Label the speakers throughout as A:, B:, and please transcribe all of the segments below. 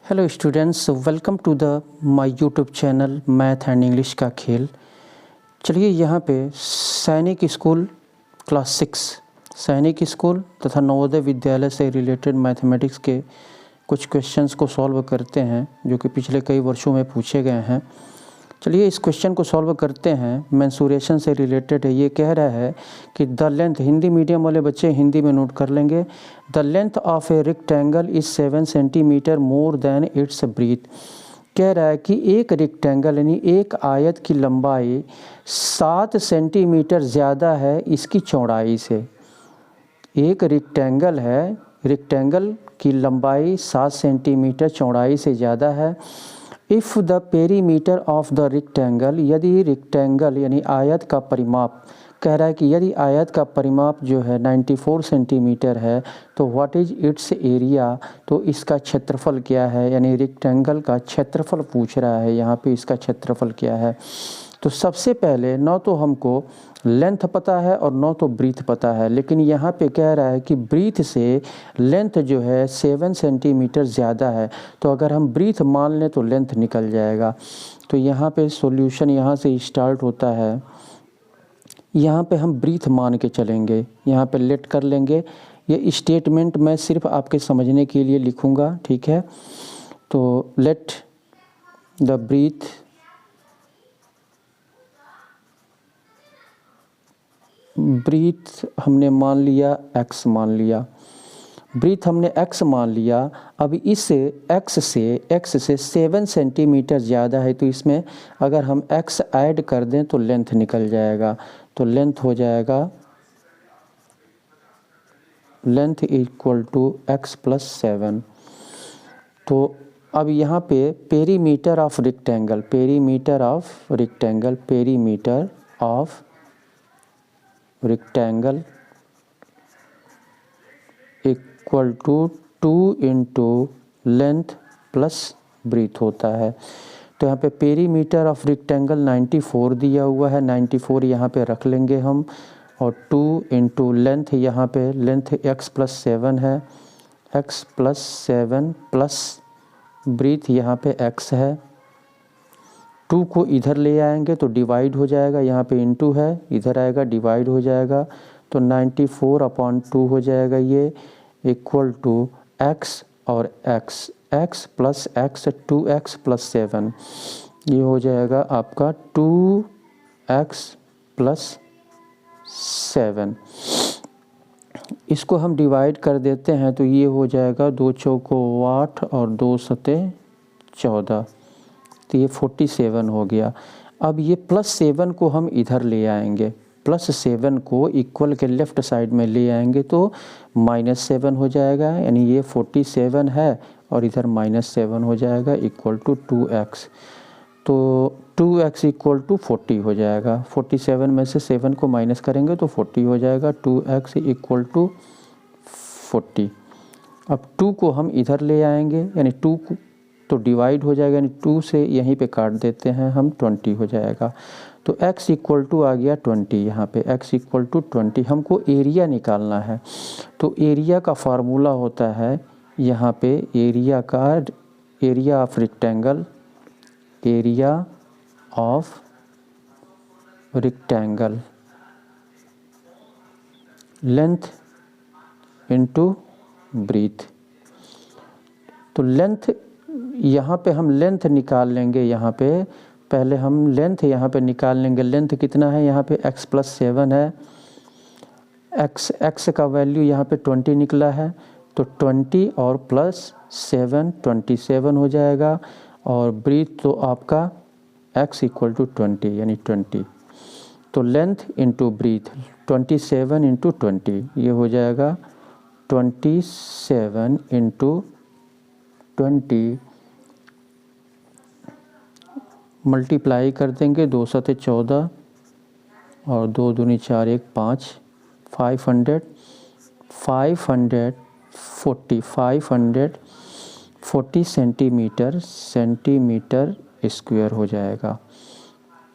A: Hello students, welcome to the my YouTube channel math and English का खेल। चलिए यहाँ पे सैनिक स्कूल क्लास 6 सैनिक स्कूल तथा नवोदय विद्यालय से रिलेटेड मैथमेटिक्स के कुछ क्वेश्चंस को सॉल्व करते हैं जो कि पिछले कई वर्षों में पूछे गए हैं। चलिए इस क्वेश्चन को सॉल्व करते हैं। मेंसुरेशन से रिलेटेड है। ये कह रहा है कि द लेंथ, हिंदी मीडियम वाले बच्चे हिंदी में नोट कर लेंगे। The length of a rectangle is 7 centimetre more than its breadth. कह रहा है कि एक रेक्टेंगल यानी एक आयत की लंबाई 7 सेंटीमीटर ज़्यादा है इसकी चौड़ाई से। एक रेक्टेंगल है, रेक्टेंगल की लंबाई 7 सेंटीमीटर चौड़ाई से ज़्यादा है। If the perimeter of the rectangle, यदि रेक्टेंगल यानी आयत का परिमाप, कह रहा है कि यदि आयत का परिमाप जो है 94 सेंटीमीटर है तो व्हाट इज इट्स एरिया, तो इसका क्षेत्रफल क्या है, यानी रेक्टेंगल का क्षेत्रफल पूछ रहा है। यहाँ पे इसका क्षेत्रफल क्या है। तो सबसे पहले न तो हमको लेंथ पता है और न तो ब्रीथ पता है, लेकिन यहाँ पे कह रहा है कि ब्रीथ से लेंथ जो है 7 सेंटीमीटर ज़्यादा है। तो अगर हम ब्रीथ मान लें तो लेंथ निकल जाएगा। तो यहाँ पे सॉल्यूशन यहाँ से स्टार्ट होता है। यहाँ पे हम ब्रीथ मान के चलेंगे, यहाँ पे लेट कर लेंगे। ये स्टेटमेंट मैं सिर्फ आपके समझने के लिए लिखूँगा, ठीक है। तो लेट द ब्रीथ हमने मान लिया, x मान लिया, ब्रीथ हमने x मान लिया। अब इस x से 7 सेंटीमीटर ज़्यादा है तो इसमें अगर हम x ऐड कर दें तो लेंथ निकल जाएगा। तो लेंथ हो जाएगा, length equal to x plus 7। तो अब यहाँ पे perimeter of rectangle, perimeter of rectangle, perimeter of rectangle equal to 2 into length plus breadth होता है। तो यहाँ पे पेरीमीटर ऑफ रेक्टेंगल 94 दिया हुआ है, 94 यहाँ पे रख लेंगे हम, और 2 इंटू लेंथ, यहाँ पे लेंथ x प्लस 7 है, x प्लस 7 प्लस ब्रीथ यहाँ पे x है। 2 को इधर ले आएंगे तो डिवाइड हो जाएगा, यहाँ पे इंटू है, इधर आएगा डिवाइड हो जाएगा। तो 94/2 हो जाएगा ये, इक्वल टू x और x plus x 2x plus 7, ये हो जाएगा आपका 2x प्लस 7। इसको हम डिवाइड कर देते हैं तो ये हो जाएगा 2 चौको 8 और 2 सते 14, तो ये 47 हो गया। अब ये प्लस 7 को हम इधर ले आएंगे, प्लस 7 को इक्वल के लेफ़्ट साइड में ले आएंगे तो -7 हो जाएगा, यानी ये 47 है और इधर -7 हो जाएगा, इक्वल टू 2x। तो 2x इक्वल टू 40 हो जाएगा। 47 में से 7 को माइनस करेंगे तो 40 हो जाएगा। 2x equal to 40। अब 2 को हम इधर ले आएंगे, यानी 2 तो डिवाइड हो जाएगा, यानी 2 से यहीं पे काट देते हैं हम, 20 हो जाएगा। तो x इक्वल टू आ गया 20, यहाँ पे x इक्वल टू 20। हमको एरिया निकालना है, तो एरिया का फार्मूला होता है यहाँ पे area of rectangle, area of rectangle, length into breadth. तो लेंथ यहाँ पे हम लेंथ निकाल लेंगे, यहाँ पे पहले हम लेंथ यहाँ पे निकाल लेंगे। लेंथ कितना है, यहाँ पे x प्लस 7 है, x का वैल्यू यहाँ पे 20 निकला है, तो 20 और प्लस 7 27 हो जाएगा। और ब्रीथ तो आपका x इक्वल टू 20 यानी 20। तो लेंथ इंटू ब्रीथ 27 इंटू 20, ये हो जाएगा 27 इंटू 20, मल्टीप्लाई कर देंगे, 2 सते 14 और 2 दूनी 4 1 5, 540 सेंटीमीटर स्क्वायर हो जाएगा।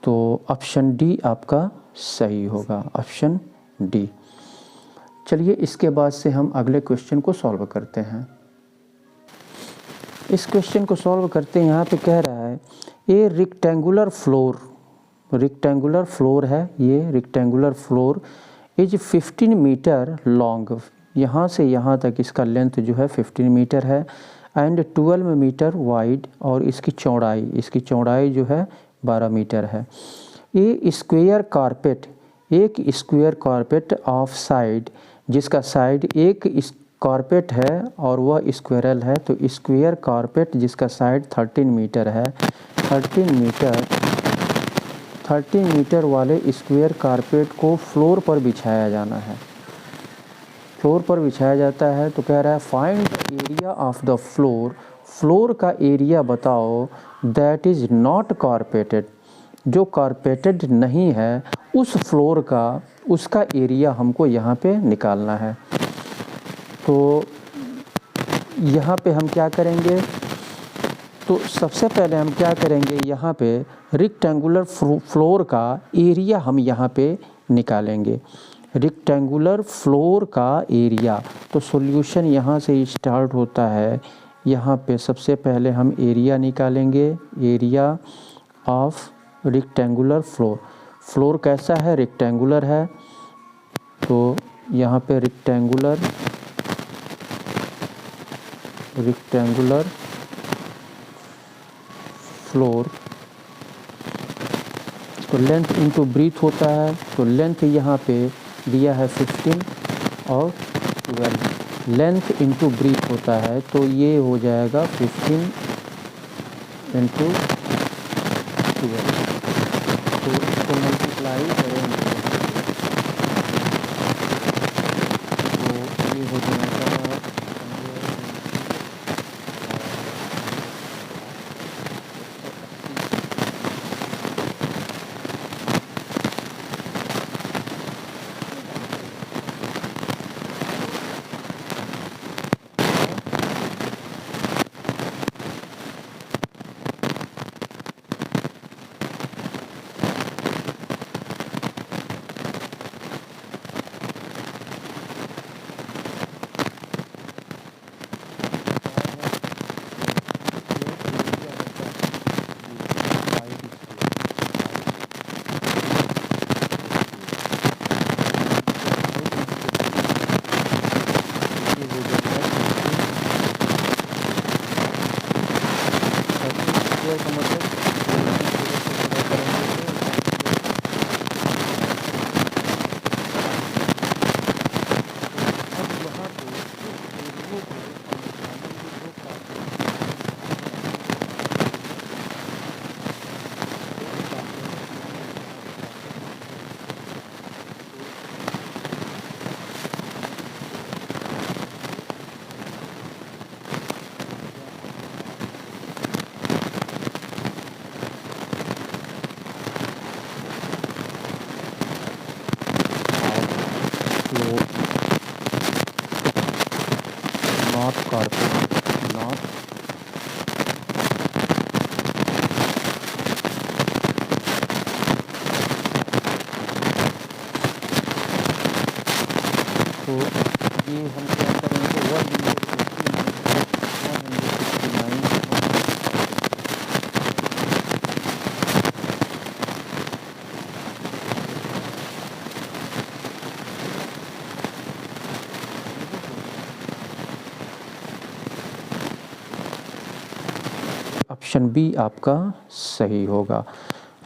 A: तो ऑप्शन डी आपका सही होगा, ऑप्शन डी। चलिए इसके बाद से हम अगले क्वेश्चन को सॉल्व करते हैं। इस क्वेश्चन को सॉल्व करते हैं। यहाँ पे कह रहा है ए रेक्टेंगुलर फ्लोर है, ये rectangular floor is 15 metre long, यहाँ से यहाँ तक इसका लेंथ जो है 15 मीटर है, एंड 12 मीटर वाइड, और इसकी चौड़ाई जो है 12 मीटर है। ए स्क्वायर कारपेट, एक स्क्वायर कारपेट ऑफ साइड, जिसका साइड एक कारपेट है और वह स्क्वायरल है, तो स्क्वायर कारपेट जिसका साइड 13 मीटर है, 13 मीटर वाले स्क्वायर कारपेट को फ्लोर पर बिछाया जाना है, फ्लोर पर बिछाया जाता है। तो कह रहा है find the area of the floor, floor का एरिया बताओ, दैट इज़ नॉट कारपेटेड, जो कारपेटेड नहीं है उस फ्लोर का, उसका एरिया हमको यहाँ पे निकालना है। तो यहाँ पे हम क्या करेंगे, तो सबसे पहले हम क्या करेंगे, यहाँ पे रेक्टेंगुलर फ्लोर का एरिया हम यहाँ पे निकालेंगे, रेक्टेंगुलर फ्लोर का एरिया। तो सॉल्यूशन यहाँ से स्टार्ट होता है, यहाँ पे सबसे पहले हम एरिया निकालेंगे, area of rectangular floor. Floor कैसा है, रेक्टेंगुलर है, तो यहाँ पे रेक्टेंगुलर फ्लोर, तो लेंथ इनटू ब्रीथ होता है, तो लेंथ यहाँ पे दिया है 15 और 12, लेंथ इनटू ब्रीथ होता है, तो ये हो जाएगा 15 इंटू 12, तो इसको मल्टीप्लाई करेंगे तो ये हो जाएगा नॉट कारपेट, नॉट तो ये हम क्या करेंगे, 169 ऑप्शन बी आपका सही होगा।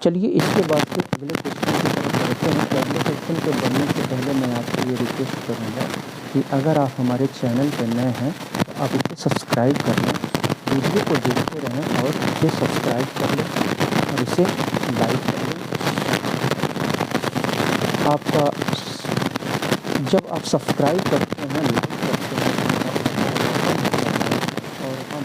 A: चलिए इसके बाद फिर अगले क्वेश्चन की तरफ बढ़ते हैं। तो अगले क्वेश्चन के बनने से पहले मैं आपसे ये रिक्वेस्ट करूँगा कि अगर आप हमारे चैनल पर नए हैं तो आप इसे सब्सक्राइब कर लें, वीडियो को देखते रहें और इसे सब्सक्राइब कर लें और इसे लाइक कर लें। आपका जब आप सब्सक्राइब करते हैं, लाइक करते हैं, और हम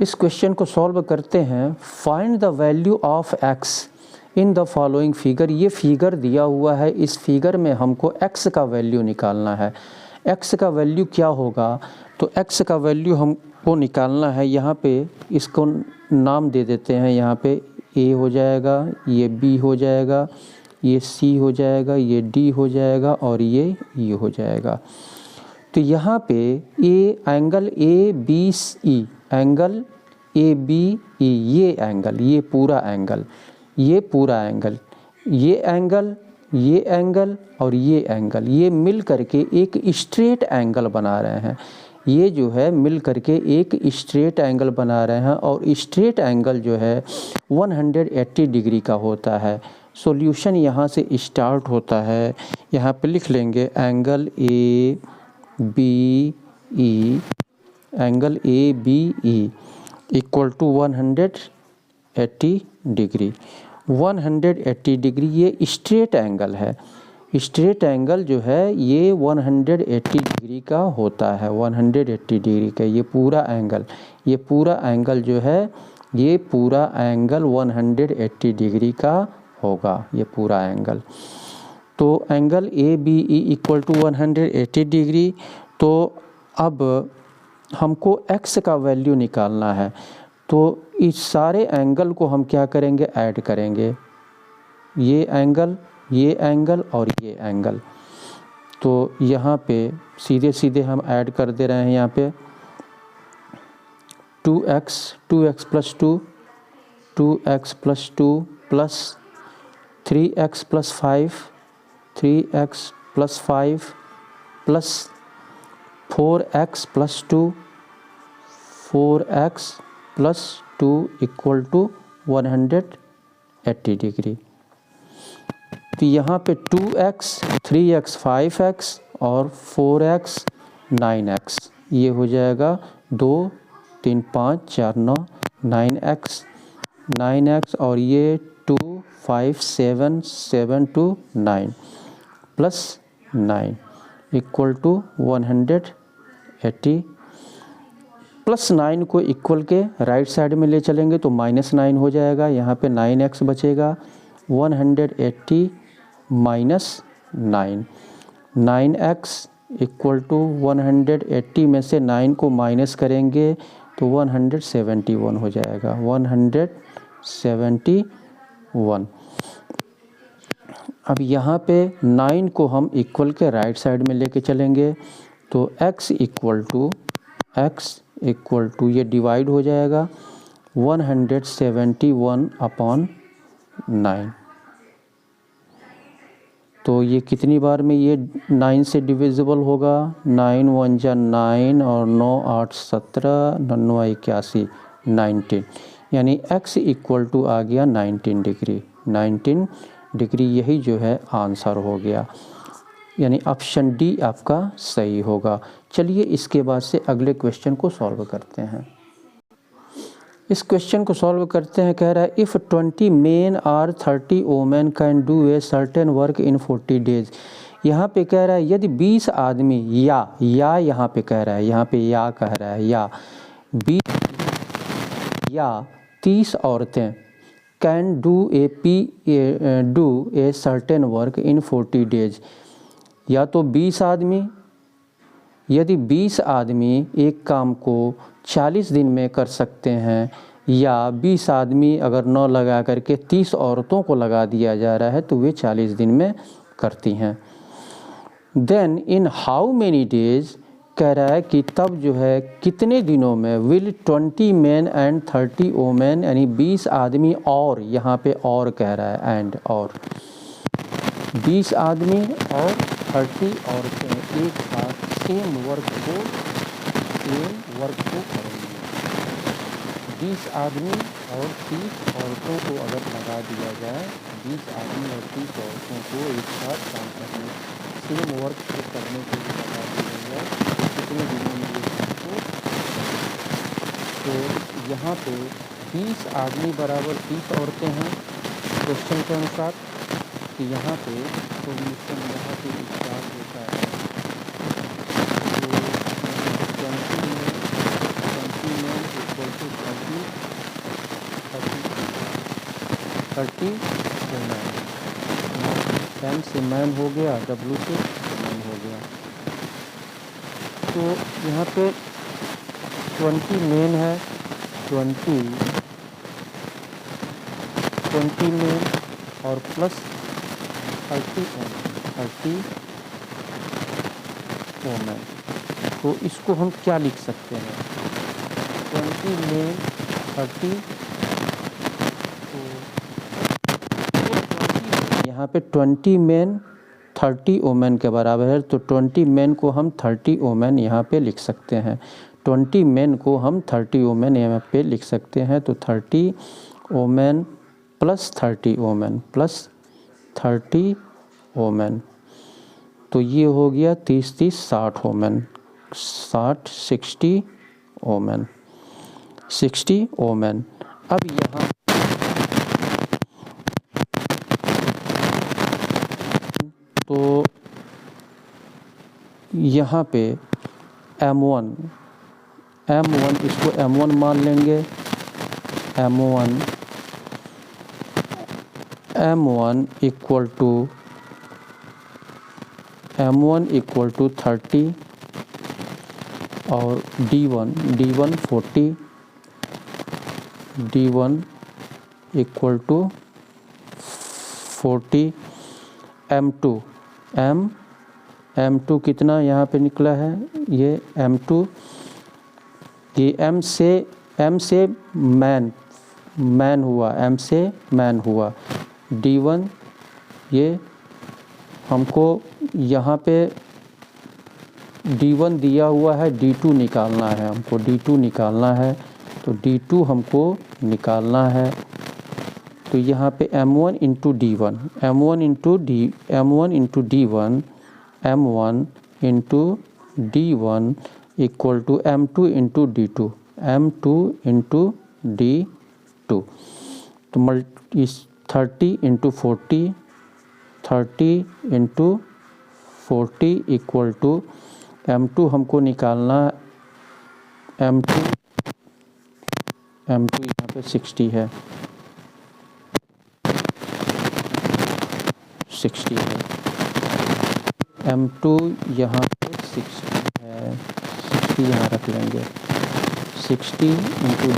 A: इस क्वेश्चन को सॉल्व करते हैं। Find the value of x in the following figure. ये फिगर दिया हुआ है, इस फिगर में हमको x का वैल्यू निकालना है। x का वैल्यू क्या होगा, तो x का वैल्यू हमको निकालना है। यहाँ पे इसको नाम दे देते हैं। यहाँ पे a हो जाएगा, ये b हो जाएगा, ये c हो जाएगा, ये d हो जाएगा और ये e हो जाएगा। तो यहाँ पे angle A B E, angle A B E, ये एंगल, ये पूरा एंगल, ये पूरा एंगल, ये एंगल, ये एंगल और ये एंगल, ये मिल करके एक स्ट्रेट एंगल बना रहे हैं। ये जो है मिल करके एक स्ट्रेट एंगल बना रहे हैं और स्ट्रेट एंगल जो है 180 डिग्री का होता है। सॉल्यूशन यहाँ से स्टार्ट होता है। यहाँ पे लिख लेंगे angle A B E, angle A B E equal to 180 degree. 180 degree ये स्ट्रेट एंगल है। स्ट्रेट एंगल जो है ये 180 डिग्री का होता है। 180 डिग्री का ये पूरा एंगल, ये पूरा एंगल जो है, ये पूरा एंगल 180 डिग्री का होगा, ये पूरा एंगल। तो angle A B E equal to 180 degree. तो अब हमको x का वैल्यू निकालना है। तो इस सारे एंगल को हम क्या करेंगे, ऐड करेंगे। ये एंगल, ये एंगल और ये एंगल। तो यहाँ पे सीधे सीधे हम ऐड कर दे रहे हैं। यहाँ पे 2x plus 2, 2x plus 2 plus 3x plus 5, 3x plus 5 plus 4x plus 2, 4x plus 2 equal to 180 degree. तो यहाँ पे 2x, 3x 5x और 4x 9x, ये हो जाएगा 2 3 5 4 9, 9x, 9x और ये 2 5 7 7 2 9 प्लस 9 इक्वल टू 180। प्लस 9 को इक्वल के राइट साइड में ले चलेंगे तो -9 हो जाएगा। यहाँ पे 9x बचेगा। 180 माइनस 9, 9x इक्वल टू 180 में से 9 को माइनस करेंगे तो 171 हो जाएगा। 171। अब यहाँ पे 9 को हम इक्वल के राइट साइड में लेके चलेंगे तो x इक्वल टू ये डिवाइड हो जाएगा 171 अपॉन 9। तो ये कितनी बार में ये 9 से डिविजिबल होगा, 9 1 जा 9 और 9 8 17, 9 81 19, यानी x इक्वल टू आ गया 19 डिग्री। 19 डिग्री यही जो है आंसर हो गया, यानी ऑप्शन डी आपका सही होगा। चलिए इसके बाद से अगले क्वेश्चन को सॉल्व करते हैं। इस क्वेश्चन को सॉल्व करते हैं। कह रहा है इफ़ 20 मेन और 30 women can do a certain work in 40 days. यहाँ पे कह रहा है यदि 20 आदमी या यहाँ पे कह रहा है, यहाँ पे या कह रहा है या 20 या 30 औरतें can do a certain work in 40 days. या तो 20 आदमी, यदि 20 आदमी एक काम को 40 दिन में कर सकते हैं, या 20 आदमी अगर 9 लगा करके 30 औरतों को लगा दिया जा रहा है तो वे 40 दिन में करती हैं। Then in how many days, कह रहा है कि तब जो है कितने दिनों में विल 20 मैन एंड 30 वोमेन, यानी 20 आदमी और, यहाँ पे और कह रहा है एंड, और 20 आदमी और 30 औरतें एक साथ सेम वर्क को करेंगे। 20 आदमी और 30 औरतों को अगर लगा दिया जाए, 20 आदमी और 30 औरतों को एक साथ काम करने, सेम वर्क को करने के लिए लगा दिया जाए तो कितने दिनों में ये काम को। तो यहाँ पे 20 आदमी बराबर 30 औरतें हैं क्वेश्चन के अनुसार। तो यहाँ पे सोल्यूशन यहाँ पे स्टार्ट होता है। तो 20 में इक्वल टू 30 वुमेन। एम से मैन हो गया, डब्ल्यू से मैन हो गया। तो यहाँ पे 20 मेन है, 20 मेन और प्लस 30 वुमेन। तो इसको हम क्या लिख सकते हैं? 20 मेन 30, यहाँ पे 20 मेन 30 वुमेन के बराबर है। तो 20 मेन को हम 30 वुमेन यहाँ पे लिख सकते हैं। 20 मेन को हम 30 वुमेन यहाँ पे लिख सकते हैं। तो 30 women plus 30 women plus 30 women, तो ये हो गया 30 60 वुमेन, 60 वुमेन, 60 वुमेन। अब यहाँ तो यहाँ पे M1 इसको M1 मान लेंगे। M1 इक्वल टू 30 और D1 40 इक्वल टू 40। M2 कितना यहाँ पे निकला है? ये M2, ये M से मैन हुआ, D1 ये हमको यहाँ पे D1 दिया हुआ है, D2 निकालना है हमको, D2 निकालना है। तो D2 हमको निकालना है। तो यहाँ पे M1 into D1 equal to M2 into D2 तो 30 इंटू 40 इक्वल टू M2 हमको निकालना, M2 यहाँ पे 60 है, 60 है। M2 यहाँ पे 60 है, 60 यहाँ रख लेंगे। 60 इंटू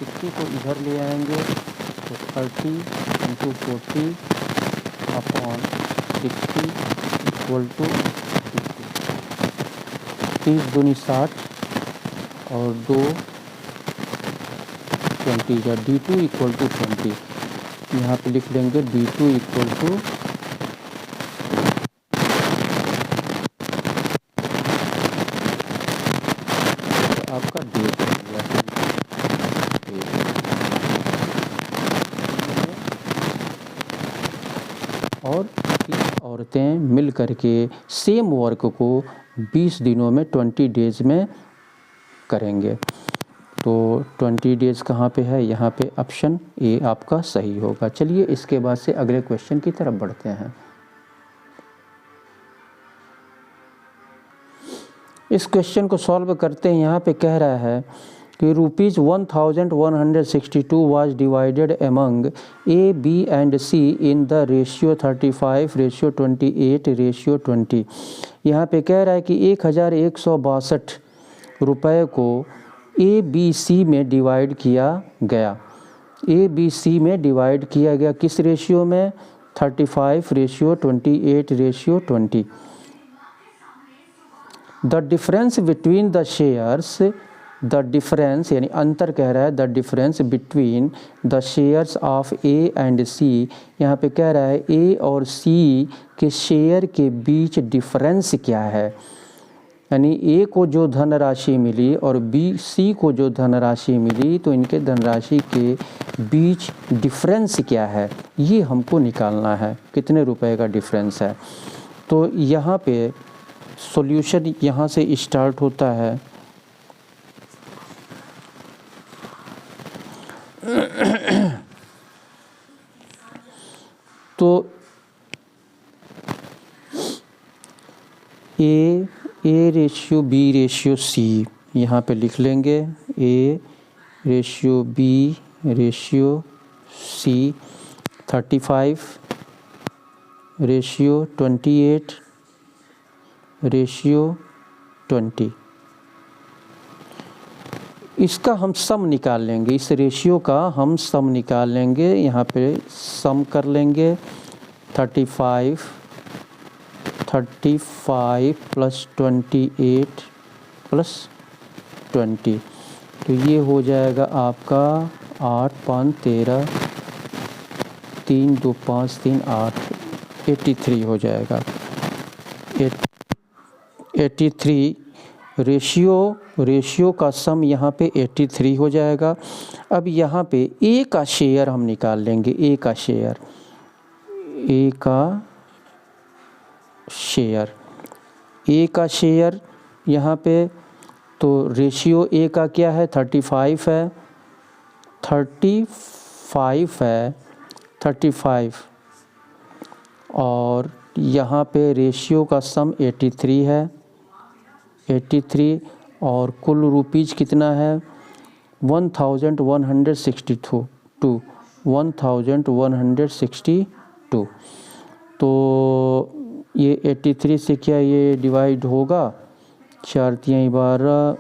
A: 60 को इधर ले आएंगे तो 30 इंटू 40 अपॉन 60 इक्वल टू 30 दूनी 60 और 2 20 या D2 इक्वल टू 20। यहाँ पे लिख लेंगे D2 इक्वल टू आपका डेट हो गया। और 3 औरतें मिल करके सेम वर्क को 20 दिनों में 20 डेज में करेंगे। तो 20 डेज कहाँ पे है? यहाँ पे ऑप्शन ए आपका सही होगा। चलिए इसके बाद से अगले क्वेश्चन की तरफ बढ़ते हैं। इस क्वेश्चन को सॉल्व करते हैं। यहाँ पे कह रहा है कि ₹1162 was divided among A, B and C in the ratio 35:28:20। यहाँ पे कह रहा है कि 1162 रुपये को ABC में डिवाइड किया गया। ABC में डिवाइड किया गया किस रेशियो में? 35:28:20। The difference between the shares, the difference यानी अंतर कह रहा है, the difference between the shares of A and C. यहाँ पे कह रहा है ए और सी के शेयर के बीच डिफरेंस क्या है, यानी ए को जो धनराशि मिली और सी को जो धनराशि मिली, तो इनके धनराशि के बीच डिफरेंस क्या है, ये हमको निकालना है, कितने रुपए का डिफरेंस है। तो यहाँ पे सॉल्यूशन यहाँ से स्टार्ट होता है। तो A ratio B ratio C, यहाँ पे लिख लेंगे A ratio B ratio C 35 ratio 28 ratio 20। इसका हम सम निकाल लेंगे, इस रेशियो का हम सम निकाल लेंगे। यहाँ पे सम कर लेंगे 35 प्लस 28 प्लस 20, तो ये हो जाएगा आपका 8 5 13 3 2 5 3 8 83 हो जाएगा। 83 रेशियो का सम यहाँ पे 83 हो जाएगा। अब यहाँ पे ए का शेयर हम निकाल लेंगे, ए का शेयर यहाँ पे, तो रेशियो ए का क्या है 35 है, 35 और यहाँ पे रेशियो का सम 83 है, 83 और कुल रुपीज़ कितना है 1162। तो ये 83 से क्या ये डिवाइड होगा, 4 3 12,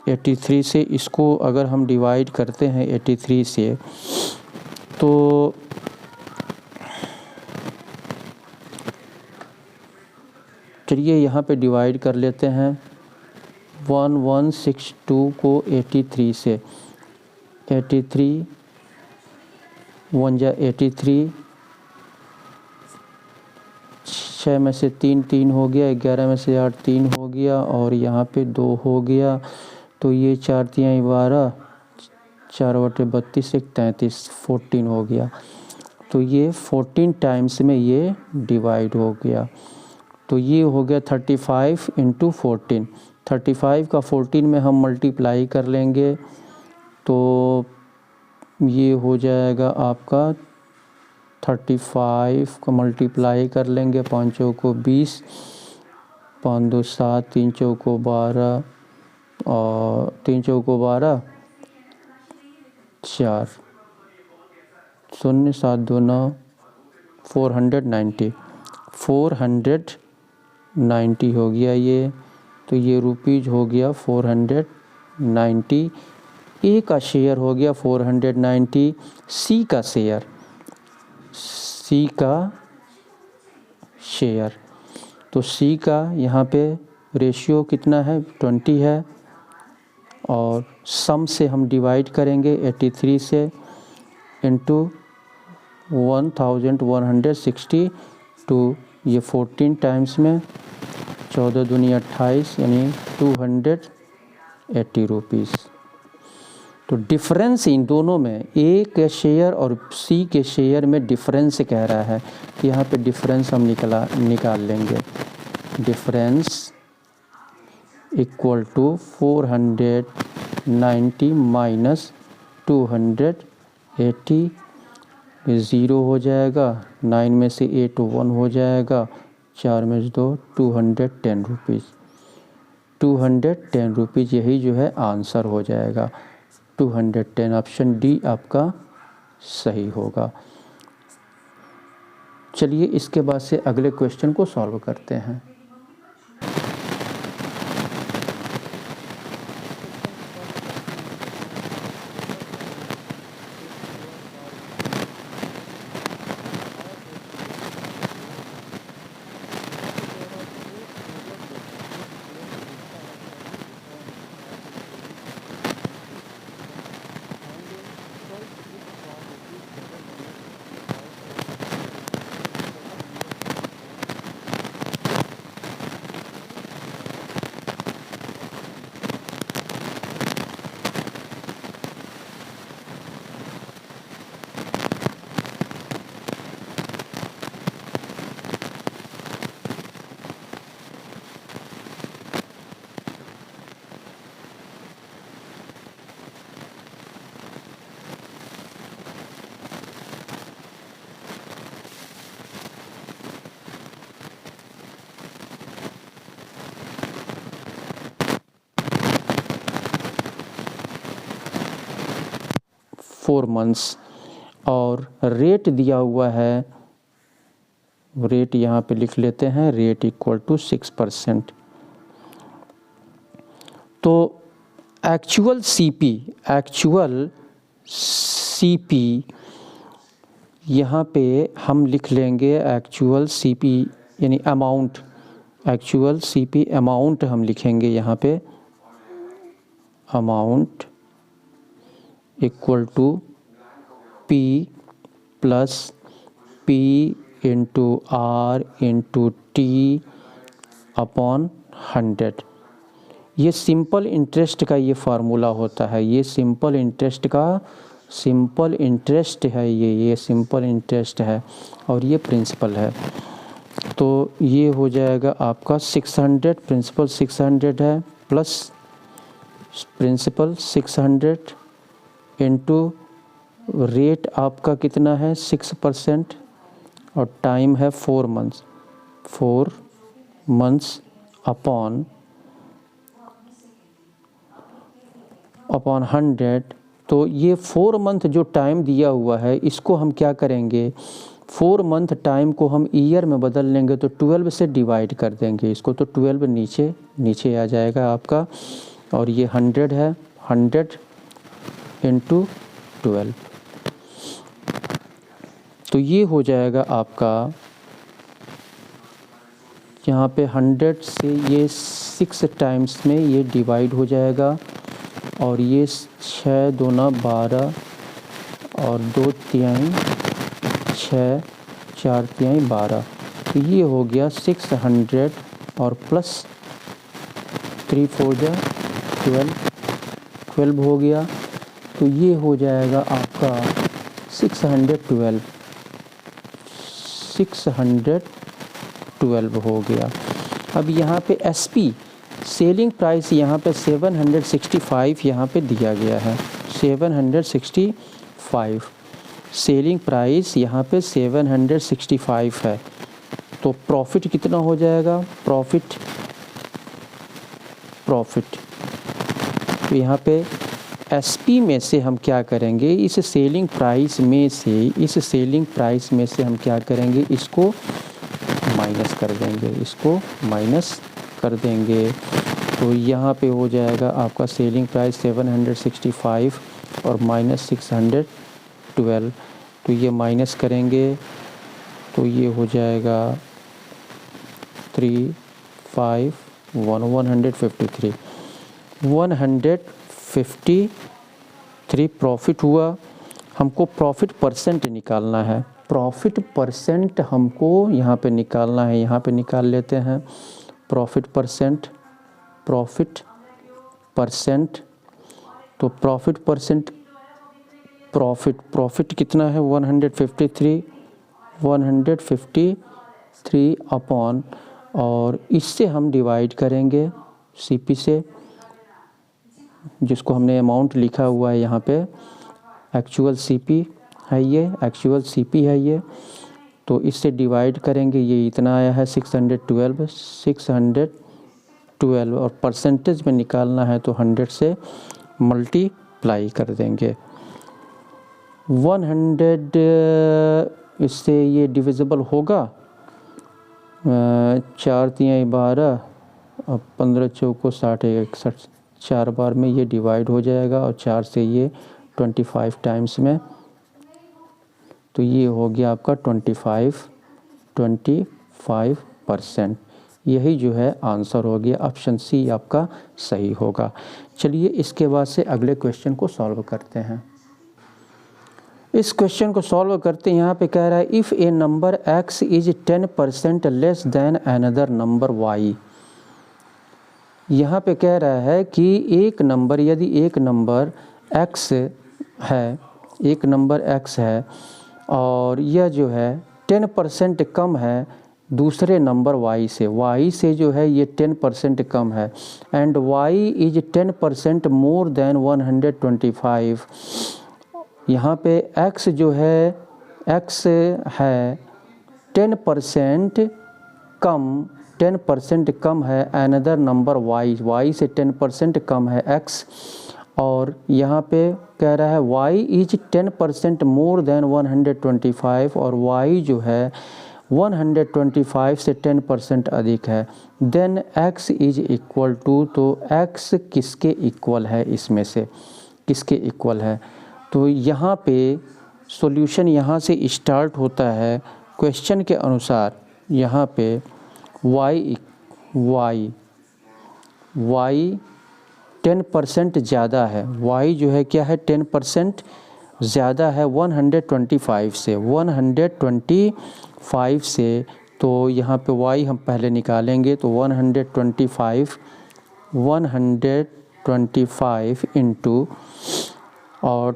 A: 83 से इसको अगर हम डिवाइड करते हैं 83 से, तो चलिए यहाँ पे डिवाइड कर लेते हैं 1162 को 83 से, 83 1 जा 83, 6 में से 3 3 हो गया, 11 में से 8 3 हो गया और यहाँ पे 2 हो गया, तो ये 4 3 12, 4 बटे 32 1 33 14 हो गया। तो ये 14 टाइम्स में ये डिवाइड हो गया, तो ये हो गया 35 इंटू 14। 35 का 14 में हम मल्टीप्लाई कर लेंगे, तो ये हो जाएगा आपका 35 को मल्टीप्लाई कर लेंगे, 5 चौको 20, 5 2 7, 3 चौको 12 और 3 चौको 12, 4 0 7 2 9, 490 हो गया ये, तो ये रुपीज़ हो गया 490। ए का शेयर हो गया 490, सी का शेयर, तो सी का यहाँ पे रेशियो कितना है 20 है और सम से हम डिवाइड करेंगे 83 से इंटू 1162, ये 14 टाइम्स में 14 दूनी 28 यानी 280 रुपीज़। तो डिफरेंस इन दोनों में ए के शेयर और सी के शेयर में डिफरेंस कह रहा है, कि यहाँ पे डिफरेंस हम निकाल लेंगे। डिफरेंस इक्वल टू 490 माइनस 280, 0 हो जाएगा, 9 में से 8 1 हो जाएगा, 4 में से 2 210 रुपीज़। 210 रुपीज़ यही जो है आंसर हो जाएगा, 210। ऑप्शन डी आपका सही होगा। चलिए इसके बाद से अगले क्वेश्चन को सॉल्व करते हैं। 4 मंथ्स, और रेट दिया हुआ है, रेट यहाँ पे लिख लेते हैं, रेट इक्वल टू 6%। तो एक्चुअल सीपी यहाँ पे हम लिख लेंगे, एक्चुअल सीपी यानी अमाउंट, एक्चुअल सीपी अमाउंट हम लिखेंगे यहाँ पे, amount equal to P plus P into R into T upon 100। ये सिंपल इंटरेस्ट का ये फार्मूला होता है, ये सिंपल इंटरेस्ट है, ये सिंपल इंटरेस्ट है और ये प्रिंसिपल है। तो ये हो जाएगा आपका 600, प्रिंसिपल 600 है प्लस प्रिंसिपल 600 इंटू रेट आपका कितना है 6% और टाइम है 4 मंथ्स अपॉन 100। तो ये 4 मंथ जो टाइम दिया हुआ है इसको हम क्या करेंगे, 4 मंथ टाइम को हम ईयर में बदल लेंगे, तो 12 से डिवाइड कर देंगे इसको, तो 12 नीचे आ जाएगा आपका, और ये 100 है, 100 इंटू 12। तो ये हो जाएगा आपका, यहाँ पे 100 से ये 6 टाइम्स में ये डिवाइड हो जाएगा, और ये 6 दूना 12 और 2 तिहाई 6, 4 तिहाई 12। तो ये हो गया 600 और प्लस 3 4 जा 12 हो गया। तो ये हो जाएगा आपका 612 हो गया। अब यहाँ पे एसपी सेलिंग प्राइस यहाँ पे 765 यहाँ पे दिया गया है, 765 सेलिंग प्राइस यहाँ पे 765 है। तो प्रॉफिट कितना हो जाएगा, प्रॉफिट तो यहाँ पे एसपी में से हम क्या करेंगे, इस सेलिंग प्राइस में से हम क्या करेंगे, इसको माइनस कर देंगे। तो यहाँ पे हो जाएगा आपका सेलिंग प्राइस 765 और माइनस 612। तो ये माइनस करेंगे तो ये हो जाएगा 153 प्रॉफिट हुआ। हमको प्रॉफिट परसेंट निकालना है, प्रॉफिट परसेंट हमको यहाँ पे निकालना है, यहाँ पे निकाल लेते हैं प्रॉफिट परसेंट। तो प्रॉफिट कितना है 153 अपॉन, और इससे हम डिवाइड करेंगे सीपी से, जिसको हमने अमाउंट लिखा हुआ है यहाँ पे, एक्चुअल सीपी है ये, तो इससे डिवाइड करेंगे, ये इतना आया है 612 और परसेंटेज में निकालना है तो 100 से मल्टीप्लाई कर देंगे। 100 इससे ये डिविजिबल होगा, 4 तिहाई 12 और 15 चौको 60 61, 4 बार में ये डिवाइड हो जाएगा, और 4 से ये 25 टाइम्स में, तो ये हो गया आपका 25%। यही जो है आंसर हो गया, ऑप्शन सी आपका सही होगा। चलिए इसके बाद से अगले क्वेश्चन को सॉल्व करते हैं। इस क्वेश्चन को सॉल्व करते हैं, यहाँ पे कह रहा है if A number x is 10% less than another number y। यहाँ पे कह रहा है कि एक नंबर, यदि एक नंबर x है और यह जो है 10% कम है दूसरे नंबर y से जो है ये 10% कम है, and y is 10% more than 125। यहाँ पे x जो है 10% कम है अनदर नंबर y से 10% कम है x, और यहाँ पे कह रहा है y इज 10% मोर देन 125 और y जो है 125 से 10% अधिक है। Then x is equal to, तो x किसके इक्वल है, इसमें से किसके इक्वल है। तो यहाँ पे सॉल्यूशन यहाँ से स्टार्ट होता है क्वेश्चन के अनुसार। यहाँ पे y 10% ज़्यादा है, y जो है क्या है 10% ज़्यादा है 125 से। तो यहाँ पे y हम पहले निकालेंगे, तो 125 इंटू, और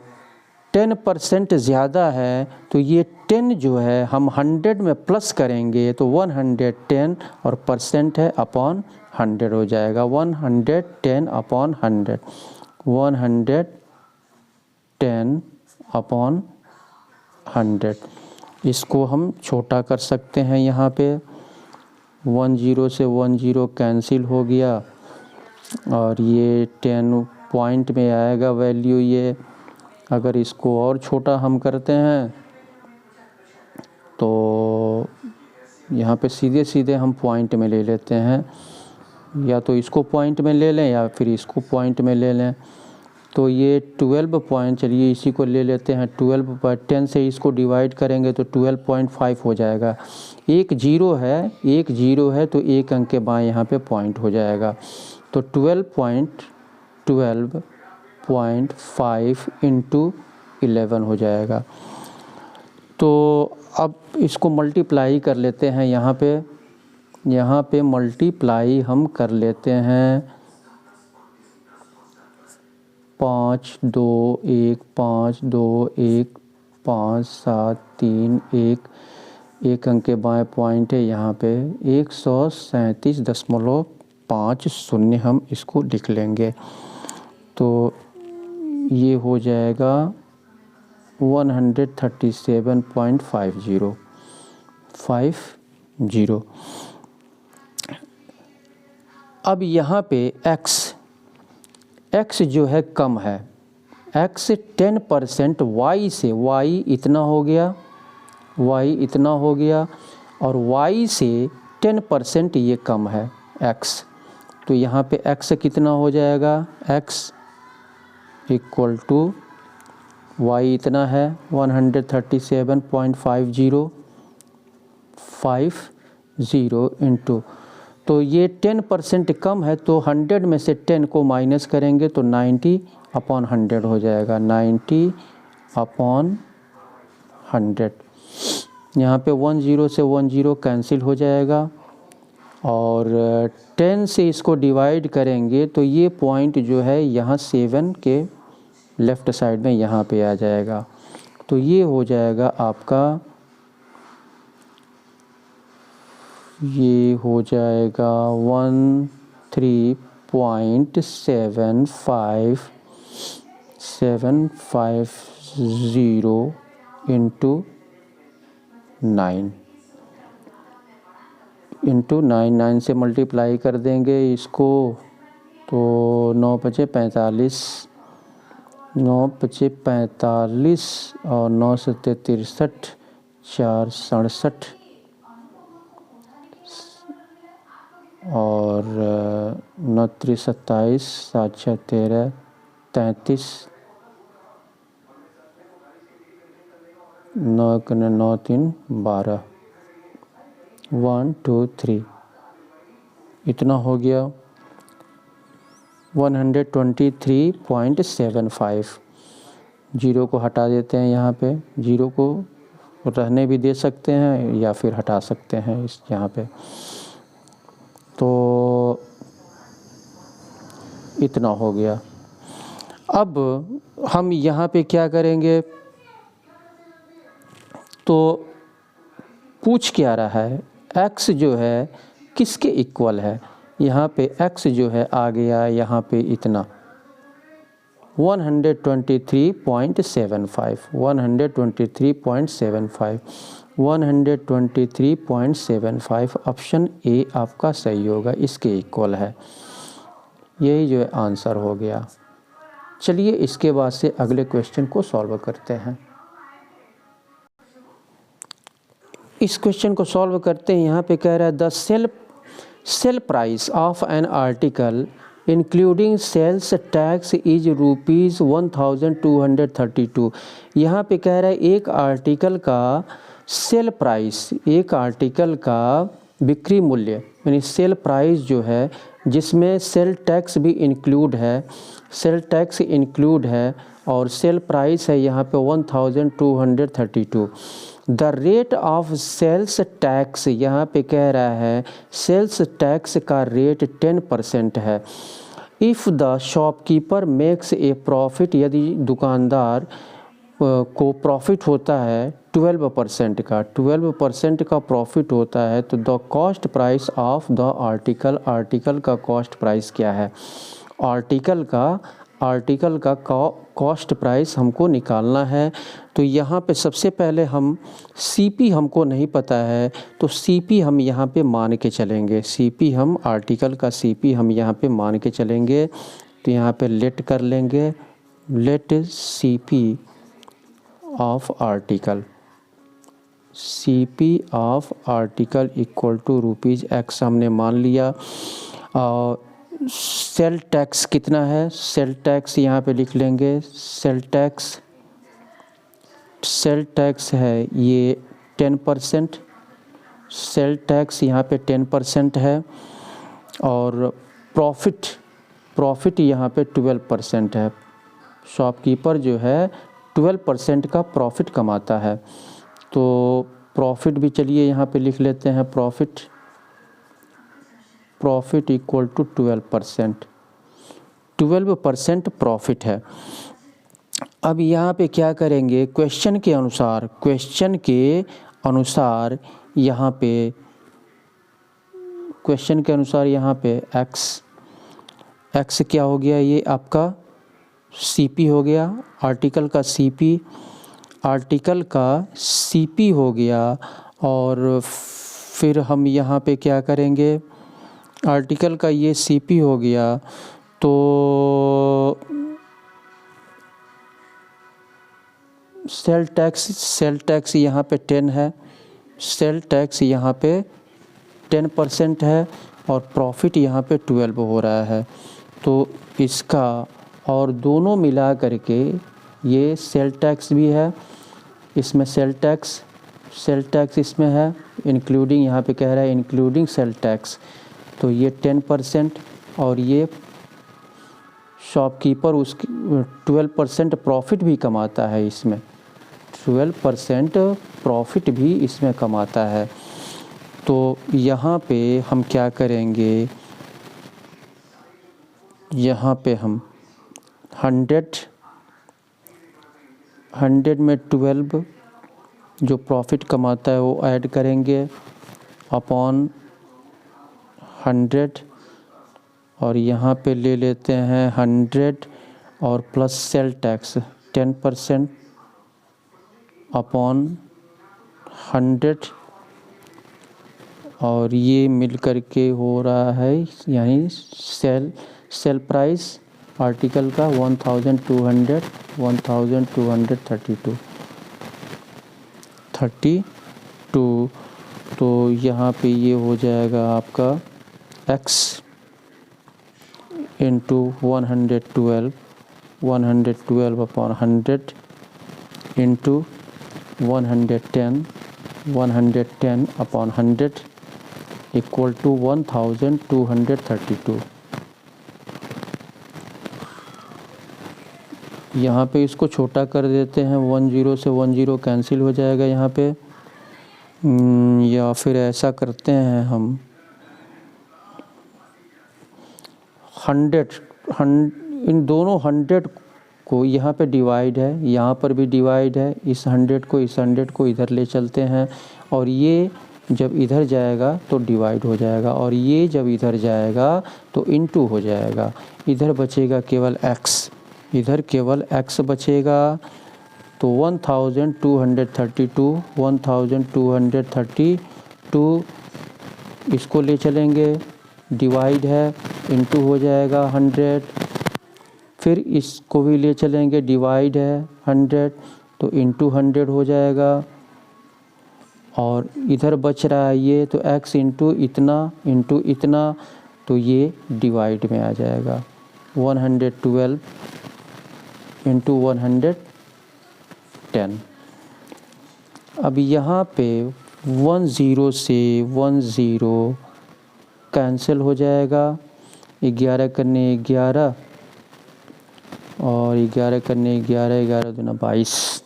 A: 10% ज़्यादा है तो ये 10 जो है हम 100 में प्लस करेंगे तो 110 और परसेंट है अपॉन 100 हो जाएगा। 110 अपॉन 100, 110 अपॉन 100। इसको हम छोटा कर सकते हैं। यहाँ पे 10 से 10 कैंसिल हो गया और ये 10 पॉइंट में आएगा वैल्यू ये। अगर इसको और छोटा हम करते हैं तो यहाँ पे सीधे सीधे हम पॉइंट में ले लेते हैं, या तो इसको पॉइंट में ले लें या फिर इसको पॉइंट में ले लें। तो ये 12 पॉइंट, चलिए इसी को ले लेते हैं 12 पर 10 से इसको डिवाइड करेंगे तो 12.5 हो जाएगा। एक जीरो है तो एक अंक के बाएं यहाँ पे पॉइंट हो जाएगा। तो 12.5 इंटू 11 हो जाएगा। तो अब इसको मल्टीप्लाई कर लेते हैं। यहाँ पे मल्टीप्लाई हम कर लेते हैं 5 2 1 5 2 1 5 7 3 1, एक अंक के बाएं पॉइंट है यहाँ पे 137.50 हम इसको लिख लेंगे। तो ये हो जाएगा 137.50। अब यहाँ पे x जो है कम है, x 10% y से, y इतना हो गया और y से 10% ये कम है x। तो यहाँ पे x कितना हो जाएगा, x इक्वल टू y इतना है 137.50 इंटू, तो ये 10% कम है तो 100 में से 10 को माइनस करेंगे तो 90/100 हो जाएगा। 90/100। यहाँ पे 10 से 10 कैंसिल हो जाएगा और 10 से इसको डिवाइड करेंगे तो ये पॉइंट जो है यहाँ 7 के लेफ़्ट साइड में यहाँ पे आ जाएगा। तो ये हो जाएगा आपका, ये हो जाएगा 13.750 इंटू 9 से मल्टीप्लाई कर देंगे इसको तो 9 पचे 45 और 9 सत्ते 63, 4 67 और 9 3 27, 7 6 13, 33, 9 9 3 12, 1 2 3 इतना हो गया 123.75। जीरो को हटा देते हैं, यहाँ पे जीरो को रहने भी दे सकते हैं या फिर हटा सकते हैं इस यहाँ पे। तो इतना हो गया। अब हम यहाँ पे क्या करेंगे, तो पूछ क्या रहा है x जो है किसके इक्वल है। यहाँ पे x जो है आ गया यहाँ पे इतना 123.75 ऑप्शन ए आपका सही होगा, इसके इक्वल है। यही जो है आंसर हो गया। चलिए इसके बाद से अगले क्वेश्चन को सॉल्व करते हैं। इस क्वेश्चन को सॉल्व करते हैं। यहाँ पे कह रहा है the sale price of an article including sales tax is ₹1232। यहाँ पे कह रहा है एक आर्टिकल का सेल प्राइस, एक आर्टिकल का बिक्री मूल्य यानी सेल प्राइस जो है जिसमें सेल टैक्स भी इंक्लूड है, सेल टैक्स इंक्लूड है और सेल प्राइस है यहाँ पे 1232। The rate of sales tax, यहाँ पे कह रहा है सेल्स टैक्स का रेट 10% है। If the shopkeeper makes a profit, यदि दुकानदार को प्रॉफिट होता है 12% का, 12% का प्रॉफिट होता है तो the cost price of the article, article का कॉस्ट प्राइस क्या है? आर्टिकल का कॉस्ट प्राइस हमको निकालना है। तो यहाँ पे सबसे पहले हम सीपी हमको नहीं पता है तो सीपी हम यहाँ पे मान के चलेंगे, सीपी हम आर्टिकल का सीपी हम यहाँ पे मान के चलेंगे। तो यहाँ पे लेट कर लेंगे, let CP of article, CP of article equal to ₹X हमने मान लिया। और सेल टैक्स कितना है? सेल टैक्स यहाँ पे लिख लेंगे, सेल टैक्स है ये 10%, सेल टैक्स यहाँ पे 10% है। और प्रॉफिट यहाँ पे 12% है। शॉपकीपर जो है 12% का प्रॉफिट कमाता है। तो प्रॉफिट भी चलिए यहाँ पे लिख लेते हैं, प्रॉफिट इक्वल टू 12%, 12% प्रॉफिट है। अब यहाँ पे क्या करेंगे, क्वेश्चन के अनुसार यहाँ पे एक्स क्या हो गया, ये आपका सीपी हो गया, आर्टिकल का सीपी हो गया। और फिर हम यहाँ पे क्या करेंगे, आर्टिकल का ये सीपी हो गया तो सेल टैक्स यहाँ पे 10 है, सेल टैक्स यहाँ पे 10% है और प्रॉफिट यहाँ पे 12 हो रहा है। तो इसका और दोनों मिला करके ये सेल टैक्स भी है, इसमें सेल टैक्स इसमें है, इंक्लूडिंग यहाँ पे कह रहा है इंक्लूडिंग सेल टैक्स, तो ये 10% और ये शॉपकीपर उसकी 12% प्रॉफिट भी कमाता है, इसमें 12% प्रॉफिट भी इसमें कमाता है। तो यहाँ पे हम क्या करेंगे, यहाँ पे हम 100 में 12 जो प्रॉफिट कमाता है वो ऐड करेंगे अपॉन 100 और यहाँ पे ले लेते हैं 100 और प्लस सेल टैक्स 10% अपॉन 100 और ये मिल कर के हो रहा है यानी सेल प्राइस आर्टिकल का 1232। तो यहाँ पे ये हो जाएगा आपका x into 112 upon 100 into 110 upon 100 equal to 1232। यहाँ पे इसको छोटा कर देते हैं, 10 से 10 कैंसिल हो जाएगा यहाँ पे, या फिर ऐसा करते हैं हम 100 इन दोनों 100 को यहाँ पे डिवाइड है, यहाँ पर भी डिवाइड है, इस 100 को इधर ले चलते हैं और ये जब इधर जाएगा तो डिवाइड हो जाएगा और ये जब इधर जाएगा तो इनटू हो जाएगा। इधर बचेगा केवल x, इधर केवल x बचेगा। तो 1232 इसको ले चलेंगे, डिवाइड है, इनटू हो जाएगा 100, फिर इसको भी ले चलेंगे, डिवाइड है 100 तो इंटू 100 हो जाएगा, और इधर बच रहा है ये तो x इंटू इतना तो ये डिवाइड में आ जाएगा 112 इंटू 110। अब यहाँ पे 10 से 10 कैंसिल हो जाएगा, 11 करने 11 और 11 करने 11, 11 दूना 22,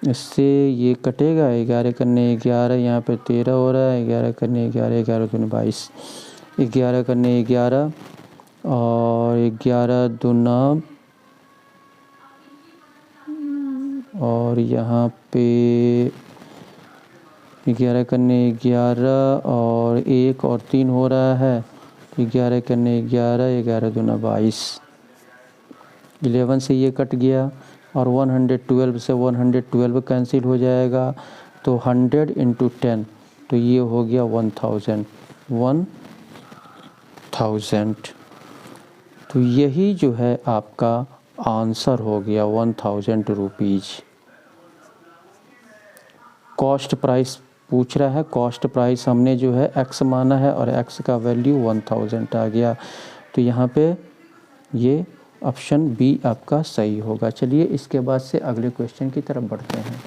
A: इससे ये कटेगा, 11 करने 11 यहाँ पे 13 हो रहा है, 11 करने 11, 11 दूना 22, 11 करने 11 और 11 दूना, और यहाँ पे 11 करने 11 और 1 और 3 हो रहा है, 11 करने 11, 11 दूना 22, 11 से ये कट गया और 112 से 112 कैंसिल हो जाएगा, तो 100 इंटू 10 तो ये हो गया 1000। तो यही जो है आपका आंसर हो गया 1000 रुपीज़। कॉस्ट प्राइस पूछ रहा है, कॉस्ट प्राइस हमने जो है x माना है और x का वैल्यू 1000 आ गया, तो यहाँ पे ये ऑप्शन बी आपका सही होगा। चलिए इसके बाद से अगले क्वेश्चन की तरफ बढ़ते हैं।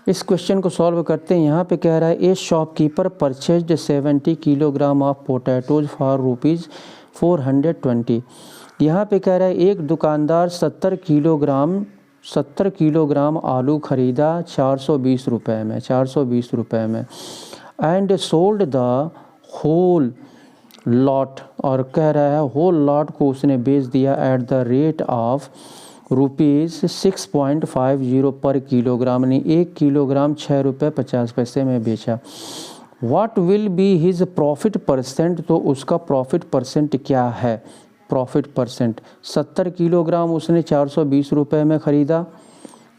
A: इस क्वेश्चन को सॉल्व करते हैं। यहाँ पे कह रहा है ए shopkeeper purchased 70 kilogram of potatoes for ₹420। यहाँ पे कह रहा है एक दुकानदार 70 किलोग्राम आलू खरीदा 420 रुपये में and sold the whole lot, और कह रहा है होल लॉट को उसने बेच दिया एट द रेट ऑफ ₹6.50 पर किलोग्राम, यानी 1 किलोग्राम 6 रुपये 50 पैसे में बेचा। What will be his profit percent, तो उसका प्रॉफिट परसेंट क्या है? प्रॉफिट परसेंट 70 किलोग्राम उसने 420 रुपये में ख़रीदा,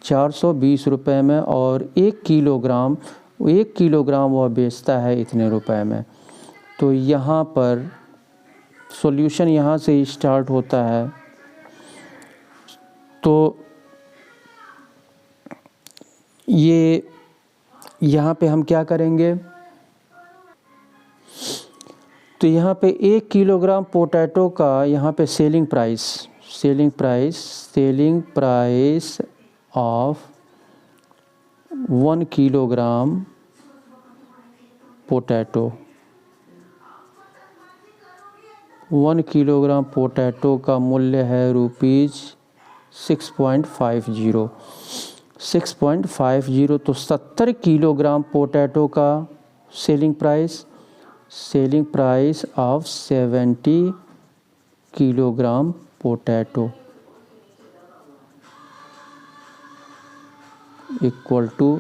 A: 420 रुपये में, और 1 किलोग्राम वह बेचता है इतने रुपए में। तो यहाँ पर सॉल्यूशन यहाँ से ही स्टार्ट होता है। तो ये यहाँ पे हम क्या करेंगे, तो यहाँ पे 1 किलोग्राम पोटैटो का यहाँ पे selling price of 1 kilogram potato, 1 kilogram potato का मूल्य है ₹6.50। तो 70 किलोग्राम पोटैटो का selling price of 70 kilogram potato equal to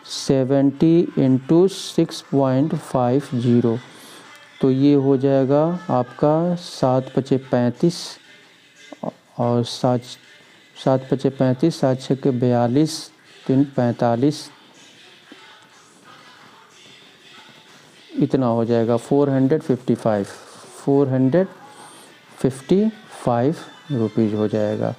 A: 70 into 6.50, तो ये हो जाएगा आपका 7 पचे 35 और 7 पचे 35, 7 छक्के 42, 3 45, इतना हो जाएगा 455 रुपीज़ हो जाएगा।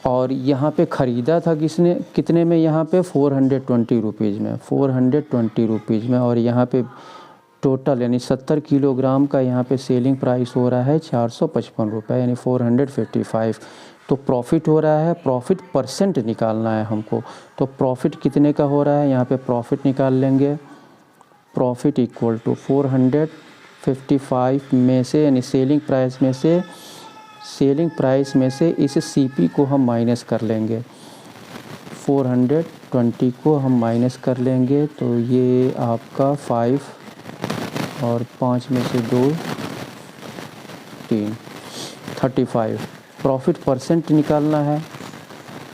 A: और यहाँ पे ख़रीदा था किसने, कितने में, यहाँ पे 420 रुपीज़ में, और यहाँ पे टोटल यानी 70 किलोग्राम का यहाँ पे सेलिंग प्राइस हो रहा है 455 रुपये, यानी 455। तो प्रॉफिट हो रहा है, प्रॉफिट परसेंट निकालना है हमको। तो प्रॉफिट कितने का हो रहा है, यहाँ पे प्रॉफिट निकाल लेंगे। प्रॉफिट इक्वल टू 455 में से, यानी सेलिंग प्राइस में से इस सीपी को हम माइनस कर लेंगे, 420 को हम माइनस कर लेंगे, तो ये आपका 5 और 5 में से 2 3 35। प्रॉफिट परसेंट निकालना है,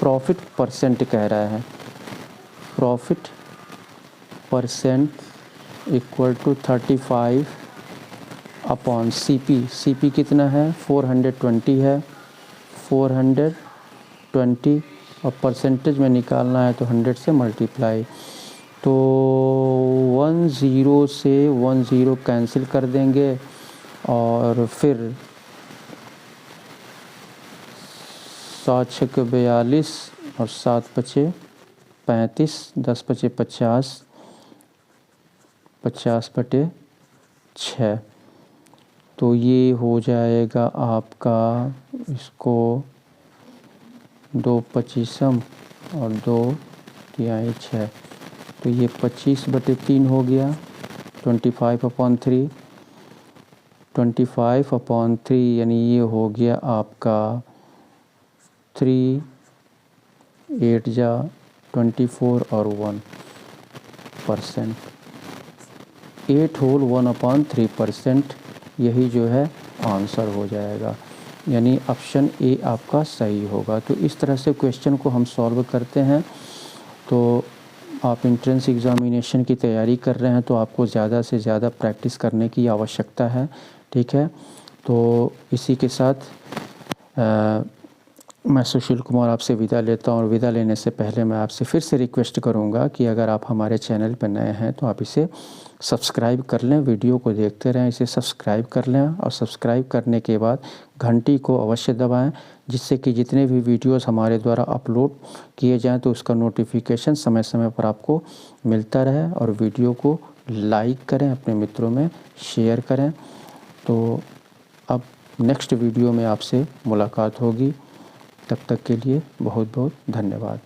A: प्रॉफिट परसेंट कह रहा है, profit percent equal to 35 upon CP कितना है, 420 है, 420 और परसेंटेज में निकालना है तो 100 से मल्टीप्लाई। तो 10 से 10 कैंसिल कर देंगे, और फिर 7 छक्के 42 और 7 पचे 35, 10 पचे 50, 50/6। तो ये हो जाएगा आपका, इसको 2 पचीसम और 2 तिहाई 6, तो ये 25/3 हो गया। 25/3, 25/3 यानी ये हो गया आपका 3, 8 जा 24 और 1%। 8 होल 1/3%, यही जो है आंसर हो जाएगा, यानी ऑप्शन ए आपका सही होगा। तो इस तरह से क्वेश्चन को हम सॉल्व करते हैं। तो आप एंट्रेंस एग्ज़ामिनेशन की तैयारी कर रहे हैं तो आपको ज़्यादा से ज़्यादा प्रैक्टिस करने की आवश्यकता है, ठीक है। तो इसी के साथ मैं सुशील कुमार आपसे विदा लेता हूँ, और विदा लेने से पहले मैं आपसे फिर से रिक्वेस्ट करूँगा कि अगर आप हमारे चैनल पर नए हैं तो आप इसे सब्सक्राइब कर लें, वीडियो को देखते रहें, इसे सब्सक्राइब कर लें, और सब्सक्राइब करने के बाद घंटी को अवश्य दबाएं, जिससे कि जितने भी वीडियोस हमारे द्वारा अपलोड किए जाएं तो उसका नोटिफिकेशन समय समय पर आपको मिलता रहे। और वीडियो को लाइक करें, अपने मित्रों में शेयर करें। तो अब नेक्स्ट वीडियो में आपसे मुलाकात होगी, तब तक के लिए बहुत बहुत धन्यवाद।